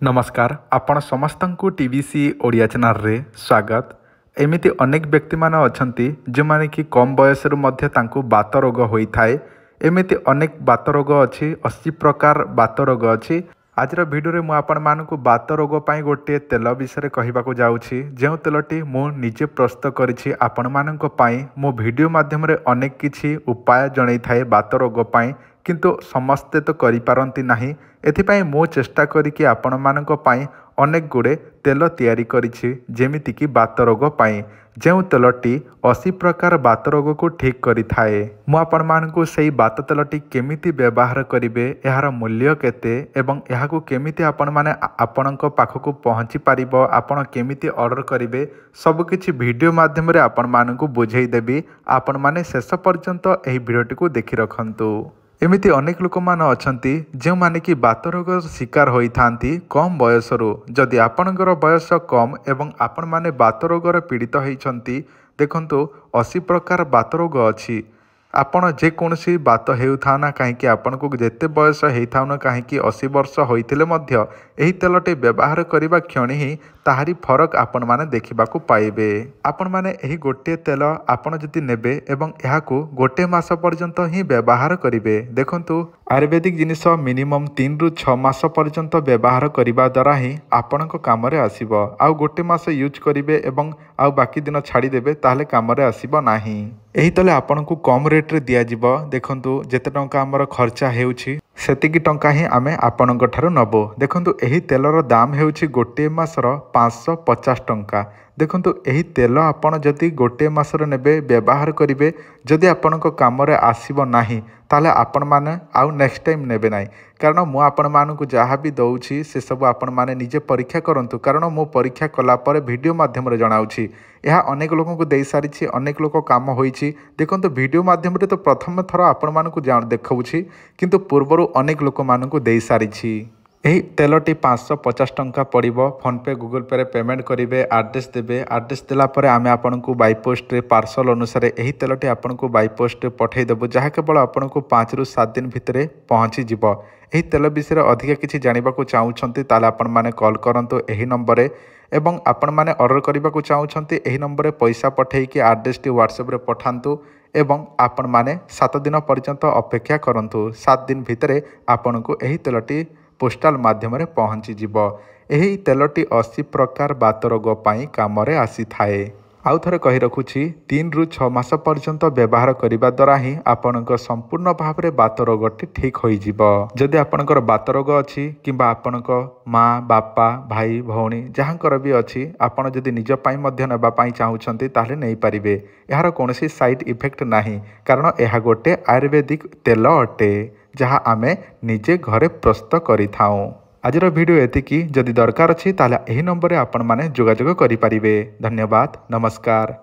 नमस्कार आपण समस्त को टीवीसी ओडिया चैनल रे स्वागत। एमिति अनेक व्यक्ति मान अछंती जो माने कि कम बयस रु मध्य तांकु बात रोग होई थाए। एमिति अनेक बात रोग अछि 80 प्रकार बात रोग अछि। आजर वीडियो रे मु आपण मानकु बात रोग पई गोटे तेल विषय कहबा को जाउछि जेउ तेलटी मु निजे प्रस्तुत करिछि आपण मानक पई। मो वीडियो माध्यम रे अनेक किछि उपाय जणै थाए बात रोग पई, किंतु समस्ते तो करि पारंती नाही। एथिपाई मो चेष्टा करिकि आपण मानक पई अनेक गुड़े तेल तैयारी करिछि जेमिति कि बात रोग पई, जेउ तेलटी 80 प्रकार बात रोग को ठीक करि थाए। मु आपण मानकु सेही बात तेलटी केमिति व्यवहार करिवे, एहार मूल्य केते एवं एहाकु केमिति आपण माने आपणक पाखकु पहुँची पारिबो, आपण केमिति ऑर्डर करिवे सब किछि वीडियो माध्यम रे आपण मानकु बुझेई देबी। आपण माने शेष पर्यंत एही वीडियोटी को देखि रखंतु। एमिति अनेक लोक मान अछंती जो माने कि बात रोग शिकार होई थांती कम बयस रु। जदि आपणकर बयस कम एवं आपण माने बात रोगर पीड़ित होइछंती, देखंतु 80 प्रकार बात रोग अछि। आपण जे कोनसी बात हेउथा ना काहेकि आपनको जेते बयस हेइथाउ ना काहेकि 80 वर्ष होइथिले मध्य एही तेलटे व्यवहार करिबा क्षणी ही ताहारी फरक आपण माने देखिबा को पाइबे। आपण माने एही गोटे तेल आपण जति नेबे एवं एहाकू गोटे मास पर्यंत ही व्यवहार करिवे। देखंतु आयुर्वेदिक जिनिस मिनिमम 3 रु 6 मास पर्यंत व्यवहार करिबा द्वारा ही आपणक काम रे आसीबो। आउ गोटे मास यूज करिवे एवं आउ बाकी दिन छाड़ी देबे ताहले काम रे आसीबो नाही। एही तले आपणकू कम रेट रे दिया जिवो। देखंतु जेते टंका हमर खर्चा हेउछि सेतिकी टंका ही आमे आपणक ठारू नबो। देखंतु एही तेलर दाम हेउछि गोटे मासर 550 टंका। देखंतु एही तेल आपण जदि गोटे मासर नेबे व्यवहार करिवे, जदि आपणक काम रे आसीबो नाही ताले आपण माने आउ नेक्स्ट टाइम नेबे नाही। कारण मु आपण मानकु जहा भी दउछि से सब आपण माने निजे परीक्षा करंतु, कारण मु परीक्षा कला पर वीडियो माध्यम रे जणाउछि। यह अनेक लोगों को दे सारिछि, अनेक लोक काम होइछि। देखंतु वीडियो माध्यम रे तो प्रथम थर आपण मानकु देखौछि, किंतु पूर्वरु अनेक लोक मानकु दे सारिछि। एही तेलटी 550 टंका पड़िबो। फोन पे गूगल पे रे पेमेंट करिवे, एड्रेस देबे। एड्रेस देला परे आमे आपनकु बाय पोस्ट रे पार्सल अनुसार एही तेलटी आपनकु बाय पोस्ट रे पठेइ देबो, जहा केवल आपनकु 5 रु 7 दिन भितरे पहुँची जिवो। एही तेल विषय अधिक किछि जानिबा को चाहुछंती ताले आपण माने कॉल करंतु एही नंबर रे, एवं आपण माने ऑर्डर करबा को चाहुछंती एही नंबर रे पैसा पठेइ कि एड्रेस टी व्हाट्सएप रे पठांतु एवं आपण माने 7 दिन पर्यंत अपेक्षा करंतु। 7 दिन भितरे आपनकु एही तेलटी पोस्टाल माध्यम रे पहुँची जिवो। एही तेलटी 80 प्रकार बात रोग पाई काम रे आसी थाए। आउ थरे कहि रखुछि 3 रु 6 मास पर्यंत व्यवहार करिबा द्वारा ही आपनक संपूर्ण भाव रे बात रोगटी ठीक होई जिवो। जदि आपनकर बात रोग अछि किबा आपनक माँ बापा भाई भौणी जहाँकर भी अछि, आपण जदि निज पाई मध्य नेबा पाई चाहुछंती ताले नै परिबे। एहार कोनोसी साइड इफेक्ट नाही, कारण एहा गोटे आयुर्वेदिक तेल अटे जहा आमे निजे घरे प्रस्तुत करिथाउ। आजर वीडियो एतिकी। जदि दरकार अछि ताले एही नंबर रे आपण माने जोगाजोग करि परिबे। धन्यवाद, नमस्कार।